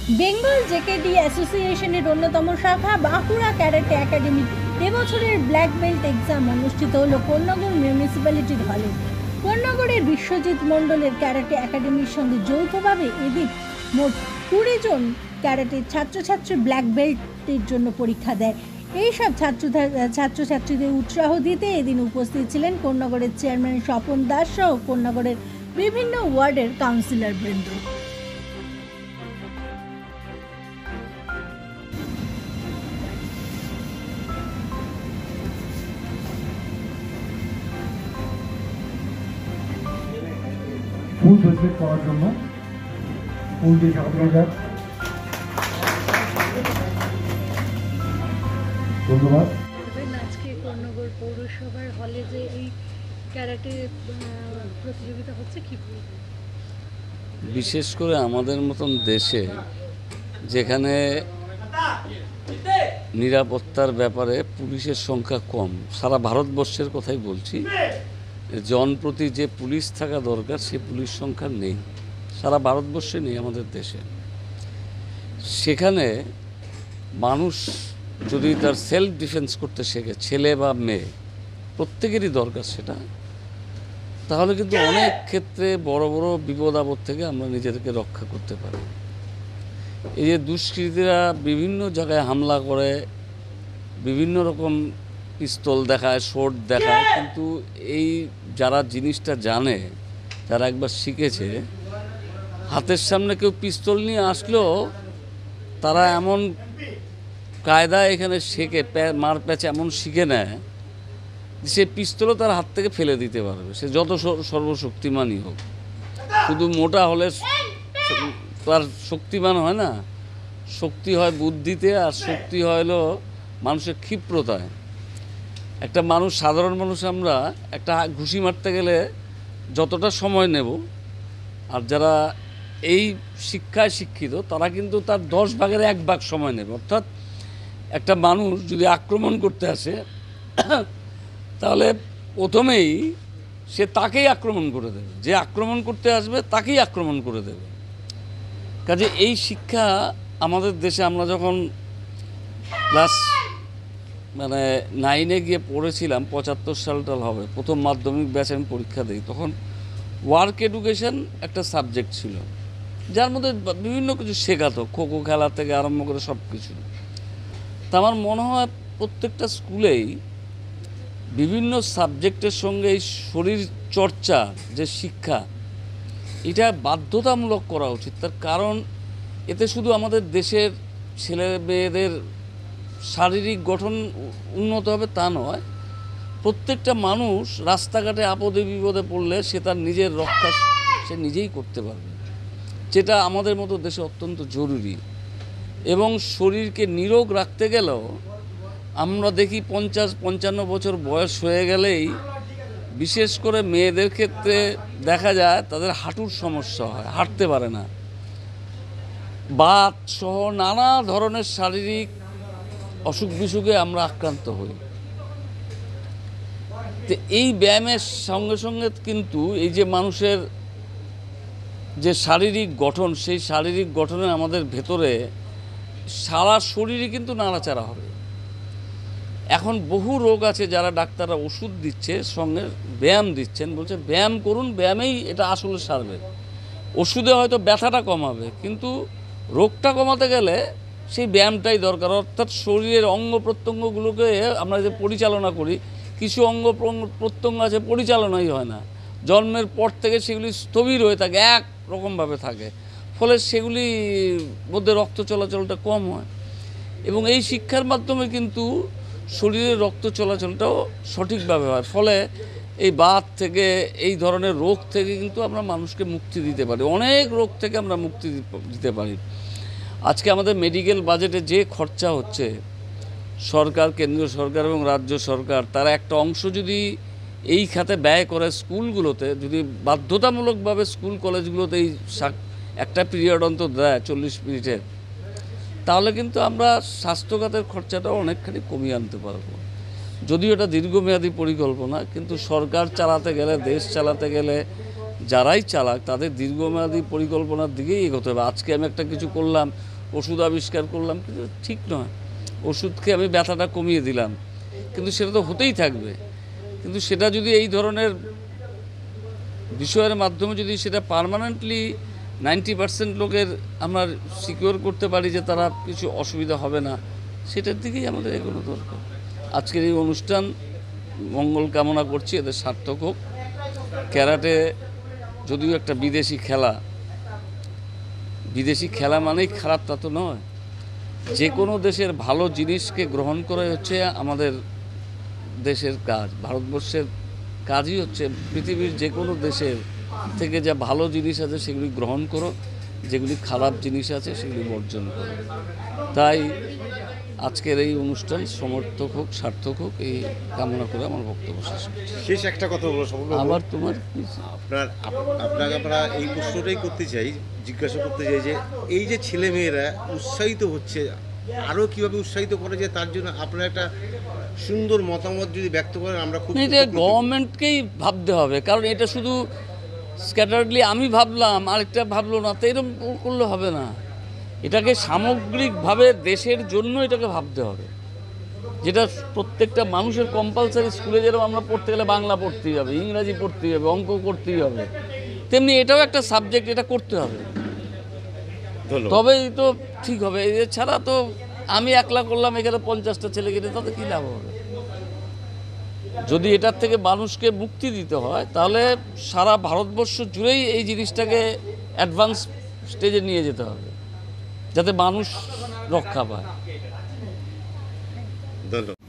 বেঙ্গল জেকেডি অ্যাসোসিয়েশনের অন্যতম শাখা বাঁকুড়া ক্যারাটে একাডেমি এবছরের ব্ল্যাক বেল্ট এক্সাম অনুষ্ঠিত হলো কোন্নগর মিউনিসিপ্যালিটির হলে। কোন্নগরের বিশ্বজিৎ মণ্ডলের ক্যারাটে একাডেমির সঙ্গে যৌথভাবে এদিন মোট 20 জন ক্যারাটের ছাত্রছাত্রী ব্ল্যাক বেল্টের জন্য পরীক্ষা দেয়। এইসব ছাত্রছাত্রীদের উৎসাহ দিতে এদিন উপস্থিত ছিলেন কোন্নগরের চেয়ারম্যান স্বপন দাস সহ কোন্নগরের বিভিন্ন ওয়ার্ডের কাউন্সিলর বৃন্দ। ফুল ব্রেসলেট করার জন্য ফুল দিয়ে কাটানো যাক। ধন্যবাদ। আজকে কোন্নগর পৌরসভার হলে যে এই ক্যারাটে প্রতিযোগিতা হচ্ছে, কি বলবেন? বিশেষ করে আমাদের মতন দেশে যেখানে নিরাপত্তার ব্যাপারে পুলিশের সংখ্যা কম, সারা ভারতবর্ষের কথাই বলছি, জনপ্রতি যে পুলিশ থাকা দরকার সে পুলিশ সংখ্যা নেই, সারা ভারতবর্ষে নেই আমাদের দেশে। সেখানে মানুষ যদি তার সেলফ ডিফেন্স করতে শেখে, ছেলে বা মেয়ে প্রত্যেকেরই দরকার সেটা, তাহলে কিন্তু অনেক ক্ষেত্রে বড় বড় বিপদ আপদ থেকে আমরা নিজেদেরকে রক্ষা করতে পারি। এই যে দুষ্কৃতীরা বিভিন্ন জায়গায় হামলা করে, বিভিন্ন রকম পিস্তল দেখায়, শর্ট দেখায়, কিন্তু এই যারা জিনিসটা জানে, যারা একবার শিখেছে, হাতের সামনে কেউ পিস্তল নিয়ে আসলেও তারা এমন কায়দা এখানে শেখে, মার প্যাচ এমন শিখে নেয়, সে পিস্তলও তার হাত থেকে ফেলে দিতে পারবে, সে যত সর্বশক্তিমানই হোক। শুধু মোটা হলে তার শক্তিমান হয় না, শক্তি হয় বুদ্ধিতে, আর শক্তি হলো মানুষের ক্ষিপ্রতায়। একটা মানুষ, সাধারণ মানুষ, আমরা একটা ঘুষি মারতে গেলে যতটা সময় নেব, আর যারা এই শিক্ষায় শিক্ষিত তারা কিন্তু তার 10 ভাগের 1 ভাগ সময় নেবে। অর্থাৎ একটা মানুষ যদি আক্রমণ করতে আসে তাহলে প্রথমেই সে তাকেই আক্রমণ করে দেবে, যে আক্রমণ করতে আসবে তাকেই আক্রমণ করে দেবে। কাজে এই শিক্ষা আমাদের দেশে, আমরা যখন ক্লাস 9-এ গিয়ে পড়েছিলাম, 75 সালটা হবে, প্রথম মাধ্যমিক ব্যাচে আমি পরীক্ষা দিই, তখন ওয়ার্ক এডুকেশন একটা সাবজেক্ট ছিল, যার মধ্যে বিভিন্ন কিছু শেখাতো, খোখো খেলা থেকে আরম্ভ করে সব কিছু। তা আমার মনে হয় প্রত্যেকটা স্কুলেই বিভিন্ন সাবজেক্টের সঙ্গে এই শরীর চর্চা যে শিক্ষা, এটা বাধ্যতামূলক করা উচিত। তার কারণ এতে শুধু আমাদের দেশের ছেলে মেয়েদের শারীরিক গঠন উন্নত হবে তা নয়, প্রত্যেকটা মানুষ রাস্তাঘাটে আপদে বিপদে পড়লে সে তার নিজের রক্ষা সে নিজেই করতে পারবে, যেটা আমাদের মতো দেশে অত্যন্ত জরুরি। এবং শরীরকে নিরোগ রাখতে গেলেও আমরা দেখি 50-55 বছর বয়স হয়ে গেলেই, বিশেষ করে মেয়েদের ক্ষেত্রে দেখা যায় তাদের হাঁটুর সমস্যা হয়, হাঁটতে পারে না, বাত সহ নানা ধরনের শারীরিক অসুখ বিসুখে আমরা আক্রান্ত হই। তো এই ব্যায়ামের সঙ্গে সঙ্গে কিন্তু এই যে মানুষের যে শারীরিক গঠন, সেই শারীরিক গঠনে আমাদের ভেতরে সারা শরীরে কিন্তু নাড়াচাড়া হবে। এখন বহু রোগ আছে যারা ডাক্তাররা ওষুধ দিচ্ছে, সঙ্গে ব্যায়াম দিচ্ছেন, বলছে ব্যায়াম করুন, ব্যায়ামেই এটা আসলে সারবে। ওষুধে হয়তো ব্যথাটা কমাবে, কিন্তু রোগটা কমাতে গেলে সেই ব্যায়ামটাই দরকার। অর্থাৎ শরীরের অঙ্গ প্রত্যঙ্গগুলোকে আমরা যে পরিচালনা করি, কিছু অঙ্গ প্রত্যঙ্গ আছে পরিচালনাই হয় না, জন্মের পর থেকে সেগুলি স্থবির হয়ে থাকে, এক রকমভাবে থাকে, ফলে সেগুলির মধ্যে রক্ত চলাচলটা কম হয়। এবং এই শিক্ষার মাধ্যমে কিন্তু শরীরের রক্ত চলাচলটাও সঠিকভাবে হয়, ফলে এই বাত থেকে, এই ধরনের রোগ থেকে কিন্তু আমরা মানুষকে মুক্তি দিতে পারি, অনেক রোগ থেকে আমরা মুক্তি দিতে পারি। আজকে আমাদের মেডিকেল বাজেটে যে খরচা হচ্ছে, সরকার, কেন্দ্রীয় সরকার এবং রাজ্য সরকার তারা একটা অংশ যদি এই খাতে ব্যয় করে, স্কুলগুলোতে যদি বাধ্যতামূলকভাবে স্কুল কলেজগুলোতে এই একটা পিরিয়ড অন্তত দেয় 40 মিনিটের, তাহলে কিন্তু আমরা স্বাস্থ্যখাতের খরচাটাও অনেকখানি কমিয়ে আনতে পারবো। যদিও এটা দীর্ঘমেয়াদী পরিকল্পনা, কিন্তু সরকার চালাতে গেলে, দেশ চালাতে গেলে যারাই চালাক তাদের দীর্ঘমেয়াদী পরিকল্পনার দিকেই এগোতে হবে। আজকে আমি একটা কিছু করলাম, ওষুধ আবিষ্কার করলাম, কিন্তু ঠিক নয়। ওষুধ খেয়ে আমি ব্যথাটা কমিয়ে দিলাম, কিন্তু সেটা তো হতেই থাকবে। কিন্তু সেটা যদি এই ধরনের বিষয়ের মাধ্যমে যদি সেটা পার্মানেন্টলি 90% লোকের আমরা সিকিউর করতে পারি যে তারা কিছু অসুবিধা হবে না, সেটার দিকেই আমাদের এগোনো দরকার। আজকের এই অনুষ্ঠান মঙ্গল কামনা করছি, এদের সার্থক হোক। ক্যারাটে যদিও একটা বিদেশি খেলা মানেই খারাপ তা তো নয়। যে কোনো দেশের ভালো জিনিসকে গ্রহণ করাই হচ্ছে আমাদের দেশের কাজ। ভারতবর্ষের কাজই হচ্ছে পৃথিবীর যে কোনো দেশের থেকে যা ভালো জিনিস আছে সেগুলি গ্রহণ করো, যেগুলি খারাপ জিনিস আছে সেগুলি বর্জন করো। তাই আজকের এই অনুষ্ঠান সমর্থক হোক, সার্থক হোক, এই কামনা করে আমার বক্তব্য শেষ করছি। শেষ একটা কথা বলো সফলবাবু। আবার তোমার কি? আপনাকে আমরা এই প্রশ্নটাই করতে চাই, জিজ্ঞাসা করতে চাই যে এই যে ছেলেমেয়েরা উৎসাহিত হচ্ছে, আরও কীভাবে উৎসাহিত করা যায় তার জন্য আপনার একটা সুন্দর মতামত যদি ব্যক্ত করেন আমরা খুব এটা গভর্নমেন্টকেই ভাবতে হবে, কারণ এটা শুধু স্ক্যাটারলি আমি ভাবলাম আরেকটা ভাবলো না, তো এরকম করলে হবে না। এটাকে সামগ্রিকভাবে দেশের জন্য এটাকে ভাবতে হবে, যেটা প্রত্যেকটা মানুষের কম্পালসারি। স্কুলে যেরকম আমরা পড়তে গেলে বাংলা পড়তেই হবে, ইংরাজি পড়তেই হবে, অঙ্ক করতেই হবে, তেমনি এটাও একটা সাবজেক্ট, এটা করতে হবে, তবেই তো ঠিক হবে। এছাড়া তো আমি একলা করলাম, এখানে 50টা ছেলে কিনে তাতে কী লাভ হবে? যদি এটার থেকে মানুষকে মুক্তি দিতে হয় তাহলে সারা ভারতবর্ষ জুড়েই এই জিনিসটাকে অ্যাডভান্স স্টেজে নিয়ে যেতে হবে, যাতে মানুষ রক্ষা পায়। ধন্যবাদ।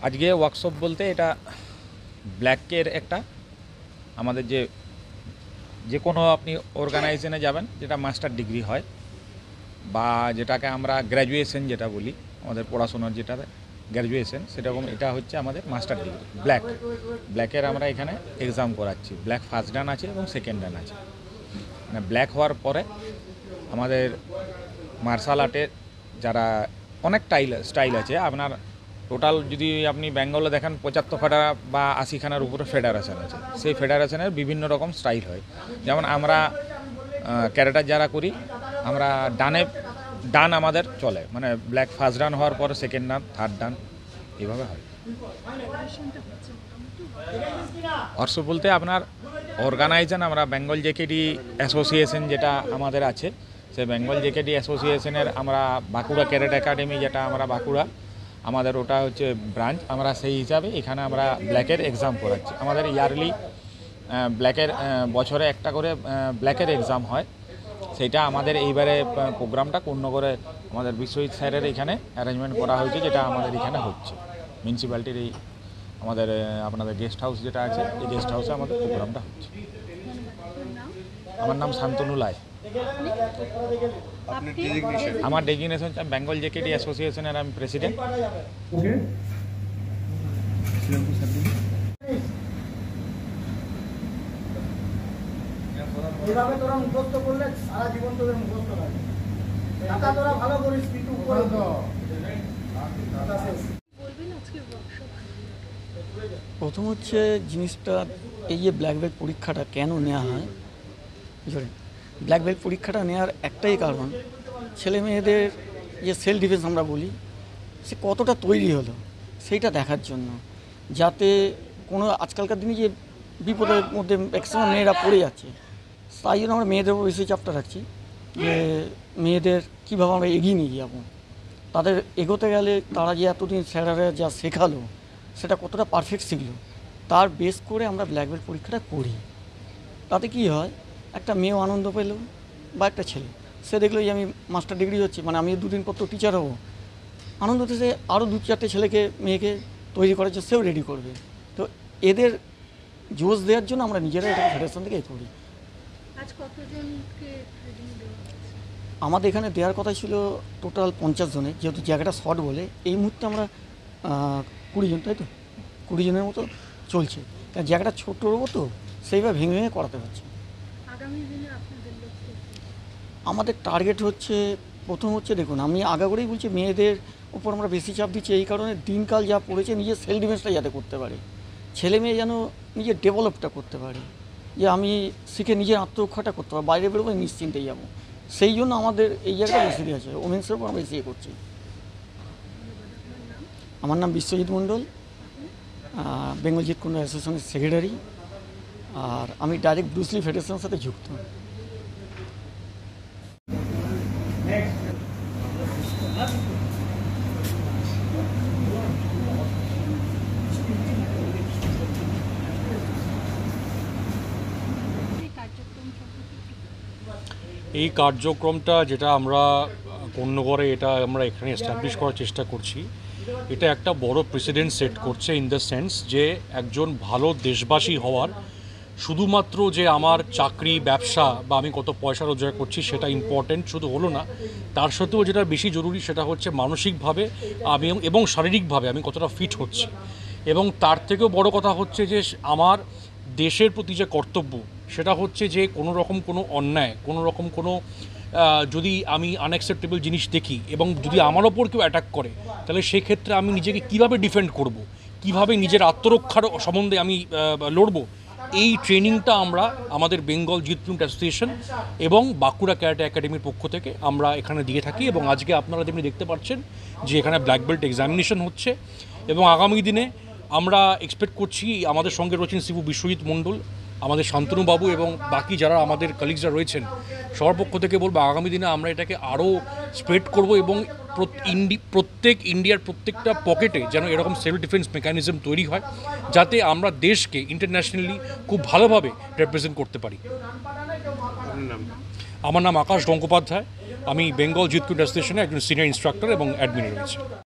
আজকে ওয়ার্কশপ বলতে এটা ব্ল্যাকের একটা আমাদের যে কোনো আপনি অর্গানাইজেশনে যাবেন যেটা মাস্টার ডিগ্রি হয় বা যেটাকে আমরা গ্র্যাজুয়েশন যেটা বলি, আমাদের পড়াশোনার যেটা গ্র্যাজুয়েশন, সেরকম এটা হচ্ছে আমাদের মাস্টার ডিগ্রি ব্ল্যাকের আমরা এখানে এক্সাম করাচ্ছি। ব্ল্যাক ফার্স্ট ডান আছে এবং সেকেন্ড ডান আছে। মানে ব্ল্যাক হওয়ার পরে আমাদের মার্শাল আর্টের যারা অনেক স্টাইল আছে, আপনার টোটাল যদি আপনি বেঙ্গলে দেখেন 75খানা বা 80খানার উপরে ফেডারেশন আছে। সেই ফেডারেশনের বিভিন্ন রকম স্টাইল হয়। যেমন আমরা ক্যারেটার যারা করি, আমরা ডান আমাদের চলে, মানে ব্ল্যাক ফার্স্ট ডান হওয়ার পর সেকেন্ড ডান, থার্ড ডান, এইভাবে হয়। অর্থ বলতে আপনার অর্গানাইজেশন আমরা বেঙ্গল জেকেডি অ্যাসোসিয়েশন যেটা আমাদের আছে, সেই বেঙ্গল জেকেডি অ্যাসোসিয়েশনের আমরা বাঁকুড়া ক্যারেট একাডেমি, যেটা আমরা বাঁকুড়া আমাদের ওটা হচ্ছে ব্রাঞ্চ, আমরা সেই হিসাবে এখানে আমরা ব্ল্যাকের এক্সাম করাচ্ছি। আমাদের ইয়ারলি ব্ল্যাকের বছরে একটা করে ব্ল্যাকের এক্সাম হয়। সেইটা আমাদের এইবারে প্রোগ্রামটা পূর্ণনগরে আমাদের বিশ্বজিৎ স্যারের এখানে অ্যারেঞ্জমেন্ট করা হয়েছে, যেটা আমাদের এখানে হচ্ছে মিউনিসিপ্যালিটির এই আমাদের আপনাদের গেস্ট হাউস যেটা আছে, এই গেস্ট হাউসে আমাদের প্রোগ্রামটা হচ্ছে। আমার নাম শান্তনু লাই। আমার ডেজিগনেশন বেঙ্গল জেকেডি অ্যাসোসিয়েশনের আমি প্রেসিডেন্ট। এভাবে তোরা মুখস্থ করলে সারা জীবন তোদের মুখস্থ লাগে। টাকা তোরা ভালো করিস কিন্তু প্রথম হচ্ছে জিনিসটা, এই যে ব্ল্যাক বেল্ট পরীক্ষাটা কেন নেওয়া হয়, ব্ল্যাক বেল্ট পরীক্ষাটা নেওয়ার একটাই কারণ, ছেলে মেয়েদের যে সেলফ ডিফেন্স আমরা বলি, সে কতটা তৈরি হলো সেইটা দেখার জন্য, যাতে কোনো আজকালকার দিনে যে বিপদের মধ্যে ম্যাক্সিমাম মেয়েরা পড়ে যাচ্ছে, তাই জন্য আমরা মেয়েদের উপর বেশি চাপটা রাখছি যে মেয়েদের কীভাবে আমরা এগিয়ে নিয়ে যাবো। তাদের এগোতে গেলে তারা যে এতদিন স্যারেরা যা শেখালো সেটা কতটা পারফেক্ট শিখলো, তার বেস করে আমরা ব্ল্যাক বেল্ট পরীক্ষাটা করি। তাতে কি হয়, একটা মেয়েও আনন্দ পেল বা একটা ছেলে, সে দেখলো যে আমি মাস্টার ডিগ্রি হচ্ছে, মানে আমি 2 দিন পর তো টিচার হবো, আনন্দতে সে আরও 2-4টে ছেলেকে মেয়েকে তৈরি করার জন্য সেও রেডি করবে। তো এদের জোশ দেওয়ার জন্য আমরা নিজেরা এটা ফেডারেশন থেকে করি। আমাদের এখানে দেওয়ার কথা ছিল টোটাল 50 জনের, যেহেতু জায়গাটা শর্ট বলে এই মুহূর্তে আমরা 20 জন, তাই তো 20 জনের মতো চলছে। কারণ জায়গাটা ছোটো তো সেইভাবে ভেঙে ভেঙে করাতে হচ্ছে। আগামী দিনে আপনাদের লক্ষ্য আমাদের টার্গেট হচ্ছে, প্রথম হচ্ছে দেখুন, আমি আগাগোড়াই বলছি মেয়েদের উপর আমরা বেশি চাপ দিচ্ছি এই কারণে, দিনকাল যা পড়েছে নিজের সেলফ ডিফেন্সটা যাতে করতে পারে, ছেলে মেয়ে যেন নিজের ডেভেলপটা করতে পারে, যে আমি শিখে নিজের আত্মরক্ষাটা করতে পারবো, বাইরে বেরোবো নিশ্চিন্তেই যাবো। সেই জন্য আমাদের এই জায়গাটা বেশি দিয়ে আছে, ওমেন্সের উপর আমরা বেশি করছি। আমার নাম বিশ্বজিৎ মণ্ডল, বেঙ্গল জিট কন্যা অ্যাসোসিয়েশনের সেক্রেটারি, আর আমি ডাইরেক্ট ব্রুসলি ফেডারেশনের সাথে যুক্ত। এই কার্যক্রমটা যেটা আমরা কোন্নগরে এটা আমরা এখানে এস্টাবলিশ করার চেষ্টা করছি, এটা একটা বড় প্রেসিডেন্ট সেট করছে ইন দ্য সেন্স যে একজন ভালো দেশবাসী হওয়ার শুধুমাত্র যে আমার চাকরি ব্যবসা বা আমি কত পয়সা রোজগার করছি সেটা ইম্পর্টেন্ট শুধু হলো না, তার সাথেও যেটা বেশি জরুরি সেটা হচ্ছে মানসিকভাবে আমি এবং শারীরিকভাবে আমি কতটা ফিট হচ্ছি। এবং তার থেকেও বড় কথা হচ্ছে যে আমার দেশের প্রতি যে কর্তব্য সেটা হচ্ছে যে কোনো রকম কোনো অন্যায়, কোনো রকম কোনো যদি আমি আনঅ্যাকসেপ্টেবল জিনিস দেখি এবং যদি আমার ওপর কেউ অ্যাটাক করে তাহলে সেক্ষেত্রে আমি নিজেকে কিভাবে ডিফেন্ড করব, কিভাবে নিজের আত্মরক্ষার সম্বন্ধে আমি লড়বো, এই ট্রেনিংটা আমরা আমাদের বেঙ্গল জিট কন্যা অ্যাসোসিয়েশন এবং বাঁকুড়া ক্যারাটে একাডেমির পক্ষ থেকে আমরা এখানে দিয়ে থাকি। এবং আজকে আপনারা যেমনি দেখতে পাচ্ছেন যে এখানে ব্ল্যাক বেল্ট এক্সামিনেশন হচ্ছে এবং আগামী দিনে আমরা এক্সপেক্ট করছি আমাদের সঙ্গে রয়েছেন শিবু বিশ্বজিৎ মণ্ডল, আমাদের শান্তনুবাবু এবং বাকি যারা আমাদের কলিগসরা রয়েছেন, সবার পক্ষ থেকে বলবো আগামী দিনে আমরা এটাকে আরও স্প্রেড করব এবং ইন্ডিয়ার প্রত্যেকটা পকেটে যেন এরকম সেলফ ডিফেন্স মেকানিজম তৈরি হয়, যাতে আমরা দেশকে ইন্টারন্যাশনালি খুব ভালোভাবে রিপ্রেজেন্ট করতে পারি। আমার নাম আকাশ গঙ্গোপাধ্যায়, আমি বেঙ্গল জিট কন্যা অ্যাসোসিয়েশনে একজন সিনিয়র ইনস্ট্রাক্টর এবং অ্যাডমিনে রয়েছি।